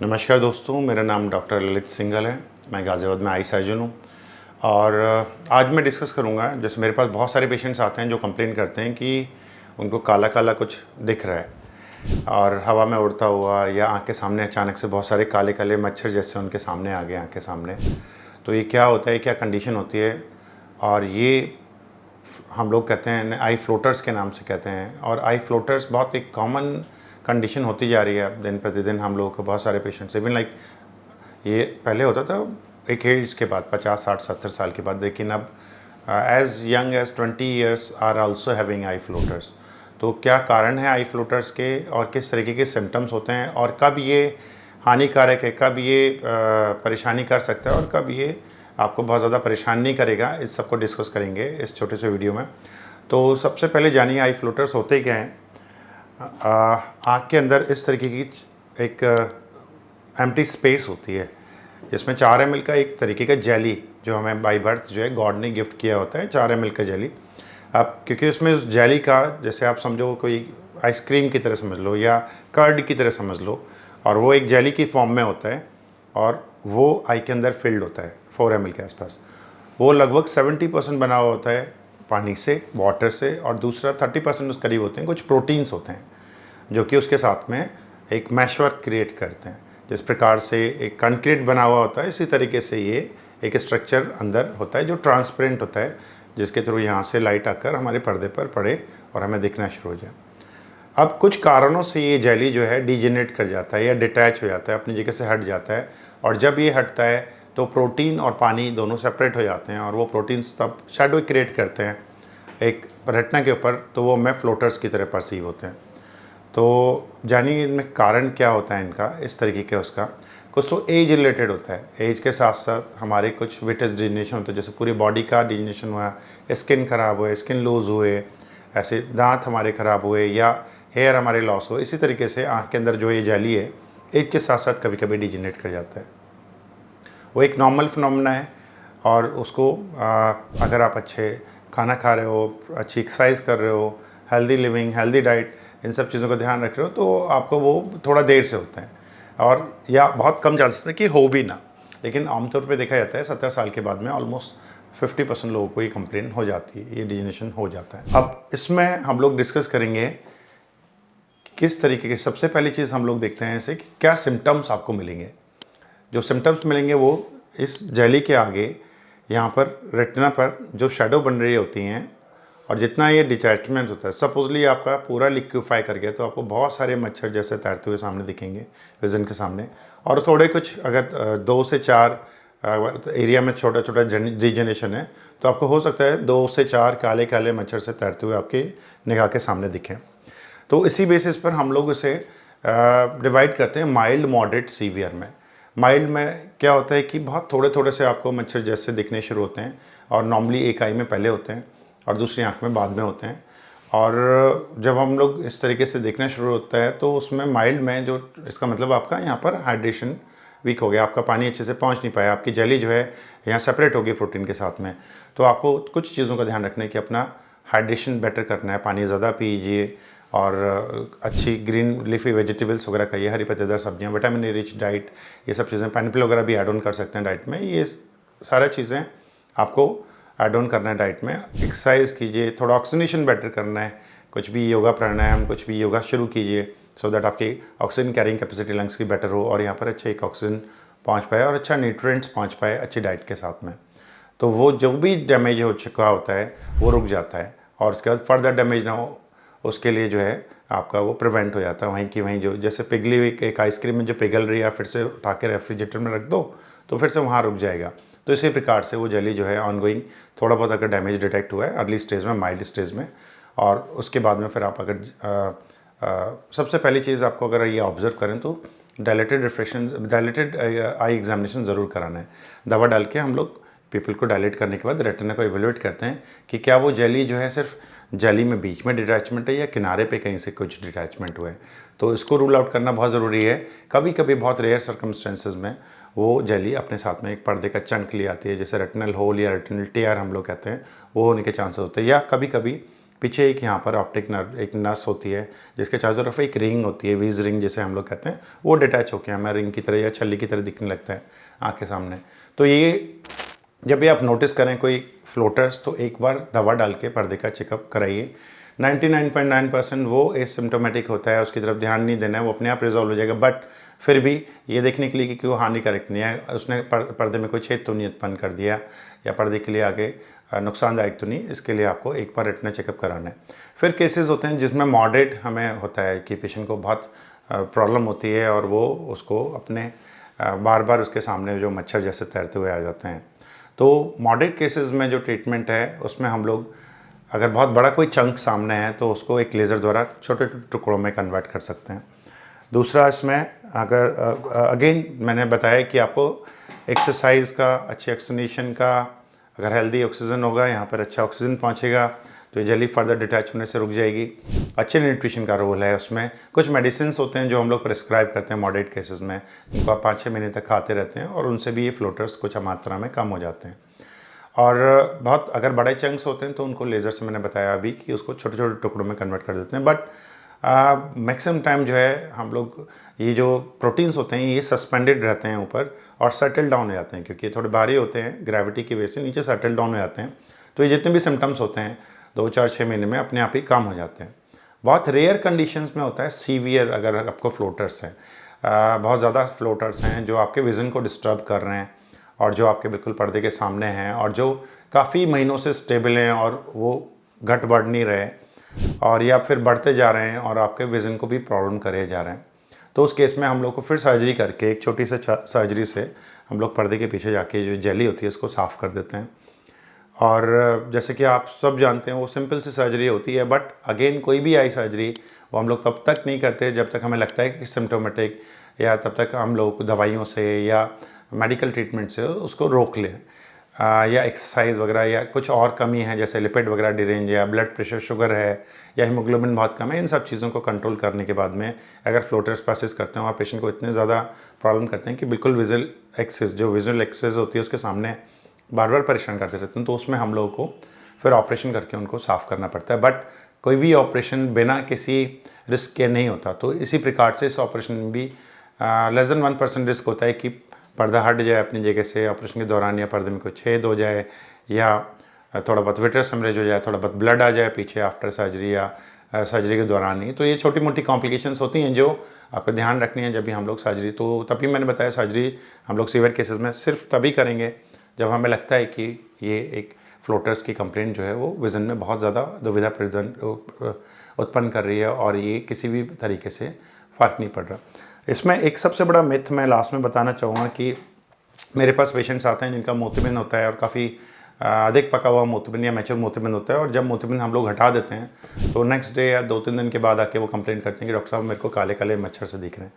नमस्कार दोस्तों, मेरा नाम डॉक्टर ललित सिंघल है। मैं गाज़ियाबाद में आई सर्जन हूँ और आज मैं डिस्कस करूँगा। जैसे मेरे पास बहुत सारे पेशेंट्स आते हैं जो कंप्लेन करते हैं कि उनको काला काला कुछ दिख रहा है और हवा में उड़ता हुआ, या आँख के सामने अचानक से बहुत सारे काले काले मच्छर जैसे उनके सामने आ गए आँख के सामने। तो ये क्या होता है, क्या कंडीशन होती है? और ये हम लोग कहते हैं आई फ्लोटर्स के नाम से कहते हैं। और आई फ्लोटर्स बहुत एक कॉमन कंडीशन होती जा रही है दिन प्रतिदिन। हम लोगों को बहुत सारे पेशेंट्स इवन लाइक ये पहले होता था एक एज के बाद 50 60 70 साल के बाद, लेकिन अब as young as 20 years are also having eye floaters. तो क्या कारण है आई फ्लोटर्स के और किस तरीके के सिम्टम्स होते हैं और कब ये हानिकारक है, कब ये परेशानी कर सकता है और कब ये आपको बहुत ज़्यादा परेशान नहीं करेगा, इस सबको डिस्कस करेंगे इस छोटे से वीडियो में। तो सबसे पहले जानिए आई फ्लोटर्स होते क्या हैं। आँख के अंदर इस तरीके की एक एम्प्टी स्पेस होती है जिसमें 4 ml का एक तरीके का जेली जो हमें बाई बर्थ जो है गॉड ने गिफ्ट किया होता है, 4 ml का जेली। अब क्योंकि उसमें उस जेली का जैसे आप समझो कोई आइसक्रीम की तरह समझ लो या कर्ड की तरह समझ लो, और वो एक जेली की फॉर्म में होता है और वो आई के अंदर फिल्ड होता है 4 ml के आसपास। वो लगभग 70% बना हुआ होता है पानी से, वाटर से, और दूसरा 30% उस करीब होते हैं कुछ प्रोटीन्स होते हैं जो कि उसके साथ में एक मैशवर्क क्रिएट करते हैं। जिस प्रकार से एक कंक्रीट बना हुआ होता है, इसी तरीके से ये एक स्ट्रक्चर अंदर होता है जो ट्रांसपेरेंट होता है, जिसके थ्रू यहाँ से लाइट आकर हमारे पर्दे पर पड़े और हमें दिखना शुरू हो जाए। अब कुछ कारणों से ये जेली जो है डिजेनरेट कर जाता है या डिटैच हो जाता है, अपनी जगह से हट जाता है। और जब ये हटता है तो प्रोटीन और पानी दोनों सेपरेट हो जाते हैं और वो प्रोटीन्स तब शैडो क्रिएट करते हैं एक रेटिना के ऊपर, तो वो हमें फ्लोटर्स की तरह परसीव होते हैं। तो जानिए इनमें कारण क्या होता है इनका, इस तरीके के उसका कुछ तो एज रिलेटेड होता है। एज के साथ साथ हमारे कुछ विटस डिजनेशन होते हैं, जैसे पूरी बॉडी का डिजनेशन हुआ, स्किन खराब हुए, स्किन लूज़ हुए, ऐसे दांत हमारे ख़राब हुए या हेयर हमारे लॉस हुए। इसी तरीके से आँख के अंदर जो ये जेली है एज के साथ साथ कभी कभी डिजनरेट कर जाता है। वो एक नॉर्मल फिनोमेना है और उसको अगर आप अच्छे खाना खा रहे हो, अच्छी एक्सरसाइज कर रहे हो, हेल्दी लिविंग, हेल्दी डाइट, इन सब चीज़ों का ध्यान रख रहे हो, तो आपको वो थोड़ा देर से होता है और या बहुत कम चांसेस है कि हो भी ना। लेकिन आमतौर पे देखा जाता है 70 साल के बाद में ऑलमोस्ट 50% लोगों को ये कंप्लेन हो जाती है, ये डिजनेशन हो जाता है। अब इसमें हम लोग डिस्कस करेंगे कि किस तरीके की, सबसे पहली चीज़ हम लोग देखते हैं ऐसे कि क्या सिम्टम्स आपको मिलेंगे। जो सिम्टम्स मिलेंगे वो इस जेली के आगे यहाँ पर रेटिना पर जो शैडो बन रही होती हैं, और जितना ये डिटैचमेंट होता है, सपोजली आपका पूरा लिक्विफाई कर गया तो आपको बहुत सारे मच्छर जैसे तैरते हुए सामने दिखेंगे विजन के सामने। और थोड़े कुछ अगर 2 से 4 एरिया में छोटा छोटा डिजनेशन है तो आपको हो सकता है 2 से 4 काले काले मच्छर से तैरते हुए आपकी निगाह के सामने दिखें। तो इसी बेसिस पर हम लोग इसे डिवाइड करते हैं माइल्ड, मॉडरेट, सीवियर में। माइल्ड में क्या होता है कि बहुत थोड़े थोड़े से आपको मच्छर जैसे दिखने शुरू होते हैं और नॉर्मली एक आई में पहले होते हैं और दूसरी आंख में बाद में होते हैं। और जब हम लोग इस तरीके से देखना शुरू होता है तो उसमें माइल्ड में जो, इसका मतलब आपका यहाँ पर हाइड्रेशन वीक हो गया, आपका पानी अच्छे से पहुँच नहीं पाया, आपकी जेली जो है यहाँ सेपरेट हो गई प्रोटीन के साथ में। तो आपको कुछ चीज़ों का ध्यान रखना है कि अपना हाइड्रेशन बेटर करना है, पानी ज़्यादा पीजिए और अच्छी ग्रीन लीफी वेजिटेबल्स वगैरह खाइए, हरी पत्तेदार सब्जियाँ, विटामिन ए रिच डाइट, ये सब चीज़ें, पाइनएप्पल वगैरह भी ऐड ऑन कर सकते हैं डाइट में। ये सारा चीज़ें आपको ऐड ऑन करना है डाइट में। एक्सरसाइज कीजिए, थोड़ा ऑक्सीजनेशन बेटर करना है, कुछ भी योगा प्राणायाम, कुछ भी योगा शुरू कीजिए सो दैट आपकी ऑक्सीजन कैरिंग कैपेसिटी लंग्स की बेटर हो और यहाँ पर अच्छा एक ऑक्सीजन पहुँच पाए और अच्छा न्यूट्रिएंट्स पहुँच पाए अच्छी डाइट के साथ में। तो वो जो भी डैमेज हो चुका होता है वो रुक जाता है और उसके बाद फर्दर डैमेज ना हो उसके लिए जो है आपका वो प्रिवेंट हो जाता है। वहीं की वहीं जो जैसे पिघली हुई एक आइसक्रीम में जो पिघल रही है, फिर से उठा के रेफ्रिजरेटर में रख दो तो फिर से वहाँ रुक जाएगा। तो इसी प्रकार से वो जेली जो है ऑनगोइंग थोड़ा बहुत अगर डैमेज डिटेक्ट हुआ है अर्ली स्टेज में, माइल्ड स्टेज में, और उसके बाद में फिर आप अगर सबसे पहली चीज़ आपको अगर ये ऑब्जर्व करें तो डायलेटेड आई एग्जामिनेशन ज़रूर कराना है। दवा डाल के हम लोग पीपल को डायलेट करने के बाद रेटिना को इवेलुएट करते हैं कि क्या वो जेली जो है सिर्फ जेली में बीच में डिटैचमेंट है या किनारे पे कहीं से कुछ डिटैचमेंट हुआ है। तो इसको रूल आउट करना बहुत ज़रूरी है। कभी कभी बहुत रेयर सर्कमस्टेंसेज में वो जेली अपने साथ में एक पर्दे का चंक ले आती है, जैसे रेटिनल होल या रेटिनल टेयर हम लोग कहते हैं, वो होने के चांसेस होते हैं। या कभी कभी पीछे एक यहाँ पर ऑप्टिक नर्व, एक नस होती है जिसके चारों तरफ एक रिंग होती है, वीज रिंग जिसे हम लोग कहते हैं, वो डिटैच होकर हमें रिंग की तरह या छल्ली की तरह दिखने लगता है आँख के सामने। तो ये जब भी आप नोटिस करें कोई फ्लोटर्स, तो एक बार दवा डाल के पर्दे का चेकअप कराइए। 99.9% वो एसिम्प्टोमेटिक होता है, उसकी तरफ ध्यान नहीं देना है, वो अपने आप रिजॉल्व हो जाएगा। बट फिर भी ये देखने के लिए कि वो हानिकारक नहीं है, उसने पर्दे में कोई छेद तो नहीं उत्पन्न कर दिया या पर्दे के लिए आगे नुकसानदायक तो नहीं, इसके लिए आपको एक बार रेटिना चेकअप कराना है। फिर केसेस होते हैं जिसमें मॉडरेट हमें होता है कि पेशेंट को बहुत प्रॉब्लम होती है और वो उसको अपने बार बार उसके सामने जो मच्छर जैसे तैरते हुए आ जाते हैं। तो मॉडरेट केसेस में जो ट्रीटमेंट है उसमें हम लोग अगर बहुत बड़ा कोई चंक सामने है तो उसको एक लेज़र द्वारा छोटे टुकड़ों में कन्वर्ट कर सकते हैं। दूसरा इसमें अगर अगेन मैंने बताया कि आपको एक्सरसाइज का, अच्छी ऑक्सीजनेशन का, अगर हेल्दी ऑक्सीजन होगा, यहाँ पर अच्छा ऑक्सीजन पहुँचेगा तो ये जल्दी फर्दर डिटैच होने से रुक जाएगी। अच्छे न्यूट्रिशन का रोल है उसमें। कुछ मेडिसिन होते हैं जो हम लोग प्रिस्क्राइब करते हैं मॉडरेट केसेस में, इनको आप 5-6 महीने तक खाते रहते हैं और उनसे भी ये फ्लोटर्स कुछ मात्रा में कम हो जाते हैं। और बहुत अगर बड़े चंक्स होते हैं तो उनको लेज़र से मैंने बताया अभी कि उसको छोटे छोटे टुकड़ों में कन्वर्ट कर देते हैं। बट मैक्सिमम टाइम जो है हम लोग ये जो प्रोटीन्स होते हैं ये सस्पेंडेड रहते हैं ऊपर और सेटल डाउन हो जाते हैं, क्योंकि ये थोड़े भारी होते हैं, ग्रेविटी की वजह से नीचे सेटल डाउन हो जाते हैं। तो ये जितने भी सिम्टम्स होते हैं 2-4-6 महीने में अपने आप ही कम हो जाते हैं। बहुत रेयर कंडीशंस में होता है सीवियर, अगर आपको फ्लोटर्स हैं, बहुत ज़्यादा फ्लोटर्स हैं जो आपके विज़न को डिस्टर्ब कर रहे हैं और जो आपके बिल्कुल पर्दे के सामने हैं और जो काफ़ी महीनों से स्टेबल हैं और वो घट बढ़ नहीं रहे और या फिर बढ़ते जा रहे हैं और आपके विज़न को भी प्रॉब्लम करे जा रहे हैं, तो उस केस में हम लोग को फिर सर्जरी करके, एक छोटी सी सर्जरी से हम लोग पर्दे के पीछे जाके जो जेली होती है उसको साफ़ कर देते हैं। और जैसे कि आप सब जानते हैं वो सिंपल सी सर्जरी होती है, बट अगेन कोई भी आई सर्जरी वो हम लोग तब तक नहीं करते जब तक हमें लगता है कि सिम्टोमेटिक, या तब तक हम लोग दवाइयों से या मेडिकल ट्रीटमेंट से उसको रोक लें, या एक्सरसाइज वगैरह या कुछ और कमी है जैसे लिपिड वगैरह डिरेंज या ब्लड प्रेशर, शुगर है या हीमोग्लोबिन बहुत कम है, इन सब चीज़ों को कंट्रोल करने के बाद में अगर फ्लोटर्स परसिस्ट करते हैं और पेशेंट को इतने ज़्यादा प्रॉब्लम करते हैं कि बिल्कुल विजुअल एक्सेस, जो विजुअल एक्सेस होती है उसके सामने बार बार परेशान करते रहते हैं, तो उसमें हम लोगों को फिर ऑपरेशन करके उनको साफ़ करना पड़ता है। बट कोई भी ऑपरेशन बिना किसी रिस्क के नहीं होता, तो इसी प्रकार से इस ऑपरेशन में भी लेस देन 1% रिस्क होता है कि पर्दा हट जाए अपनी जगह से ऑपरेशन के दौरान, या पर्दे में कोई छेद हो जाए, या थोड़ा बहुत विट्रस हेमरेज हो जाए, थोड़ा बहुत ब्लड आ जाए पीछे आफ्टर सर्जरी या सर्जरी के दौरान ही। तो ये छोटी मोटी कॉम्प्लिकेशंस होती हैं जो आपको ध्यान रखनी है जब भी हम लोग सर्जरी, तो तभी मैंने बताया सर्जरी हम लोग सीवियर केसेस में सिर्फ तभी करेंगे जब हमें लगता है कि ये एक फ्लोटर्स की कंप्लेंट जो है वो विज़न में बहुत ज़्यादा दुविधा उत्पन्न कर रही है और ये किसी भी तरीके से फ़र्क नहीं पड़ रहा। इसमें एक सबसे बड़ा मिथ मैं लास्ट में बताना चाहूँगा कि मेरे पास पेशेंट्स आते हैं जिनका मोतिबिंद होता है और काफ़ी अधिक पका हुआ मोतिबिंद या मैच्योर मोतिबिंद होता है, और जब मोतिबिंद हम लोग हटा देते हैं तो नेक्स्ट डे या 2-3 दिन के बाद आके वो कंप्लेंट करते हैं कि डॉक्टर साहब मेरे को काले काले मच्छर से दिख रहे हैं।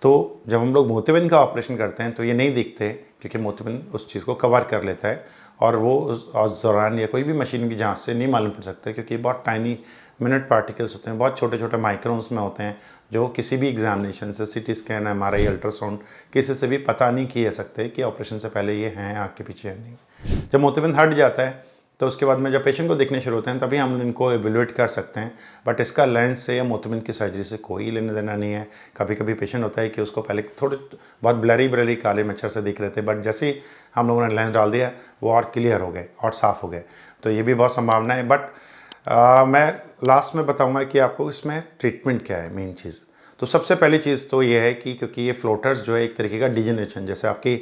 तो जब हम लोग मोतिबिंद का ऑपरेशन करते हैं तो ये नहीं दिखते, क्योंकि मोतिबिंद उस चीज़ को कवर कर लेता है और वो उस दौरान या कोई भी मशीन की जांच से नहीं मालूम पड़ सकता, क्योंकि बहुत टाइनी मिनट पार्टिकल्स होते हैं, बहुत छोटे छोटे माइक्रोन्स में होते हैं, जो किसी भी एग्जामिनेशन से, सीटी स्कैन, एमआरआई, अल्ट्रासाउंड, किसी से भी पता नहीं किए सकते कि ऑपरेशन से पहले ये हैं आँख के पीछे है नहीं। जब मोतिबिंद हट जाता है तो उसके बाद में जब पेशेंट को दिखने शुरू होते हैं तभी हम इनको एवेल्युएट कर सकते हैं, बट इसका लेंस से या मोतिबिंद की सर्जरी से कोई लेना देना नहीं है। कभी कभी पेशेंट होता है कि उसको पहले थोड़े बहुत ब्लरी काले मच्छर से दिख रहे थे, बट जैसे ही हम लोगों ने लेंस डाल दिया वो और क्लियर हो गए और साफ़ हो गए, तो ये भी बहुत संभावना है। बट मैं लास्ट में बताऊंगा कि आपको इसमें ट्रीटमेंट क्या है मेन चीज़। तो सबसे पहली चीज़ तो ये है कि क्योंकि ये फ्लोटर्स जो है एक तरीके का डिजेनरेशन, जैसे आपकी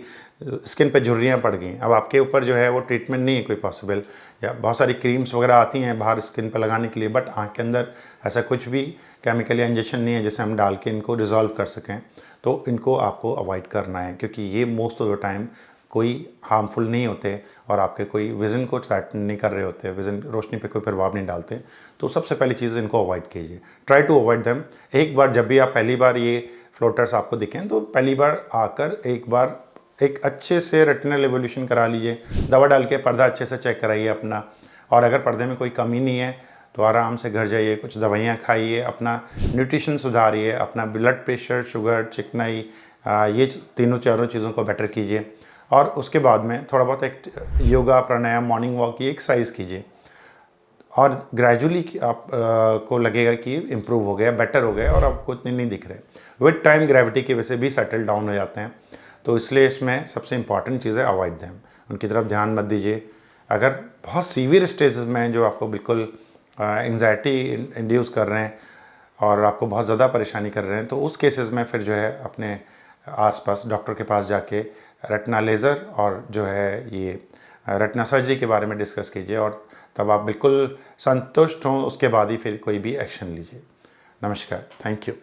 स्किन पे झुर्रियाँ पड़ गई, अब आपके ऊपर जो है वो ट्रीटमेंट नहीं है कोई पॉसिबल, या बहुत सारी क्रीम्स वगैरह आती हैं बाहर स्किन पर लगाने के लिए, बट आँख के अंदर ऐसा कुछ भी केमिकल या इंजेक्शन नहीं है जिसे हम डाल के इनको रिजॉल्व कर सकें। तो इनको आपको अवॉइड करना है, क्योंकि ये मोस्ट ऑफ द टाइम कोई हार्मफुल नहीं होते और आपके कोई विज़न को थ्रेटन नहीं कर रहे होते, विज़न रोशनी पे कोई प्रभाव नहीं डालते। तो सबसे पहली चीज़ इनको अवॉइड कीजिए, ट्राई टू अवॉइड देम। एक बार जब भी आप पहली बार ये फ्लोटर्स आपको दिखें तो पहली बार आकर एक बार एक अच्छे से रेटिनल एवोल्यूशन करा लीजिए, दवा डाल के पर्दा अच्छे से चेक कराइए अपना, और अगर पर्दे में कोई कमी नहीं है तो आराम से घर जाइए, कुछ दवाइयाँ खाइए, अपना न्यूट्रिशन सुधारिए, अपना ब्लड प्रेशर, शुगर, चिकनाई, ये तीनों चारों चीज़ों को बेटर कीजिए, और उसके बाद में थोड़ा बहुत एक योगा, प्राणायाम, मॉर्निंग वॉक, ये एक्सरसाइज कीजिए। और ग्रेजुअली आप को लगेगा कि इम्प्रूव हो गया, बेटर हो गया और आपको इतने नहीं दिख रहे। विद टाइम ग्रेविटी की वजह से भी सेटल डाउन हो जाते हैं। तो इसलिए इसमें सबसे इंपॉर्टेंट चीज़ है अवॉइड देम, उनकी तरफ ध्यान मत दीजिए। अगर बहुत सीवियर स्टेजेस में हैं जो आपको बिल्कुल एंजाइटी इंड्यूस कर रहे हैं और आपको बहुत ज़्यादा परेशानी कर रहे हैं, तो उस केसेस में फिर जो है अपने आसपास डॉक्टर के पास जाके रेटिना लेज़र और जो है ये रेटिना सर्जरी के बारे में डिस्कस कीजिए, और तब आप बिल्कुल संतुष्ट हों उसके बाद ही फिर कोई भी एक्शन लीजिए। नमस्कार, थैंक यू।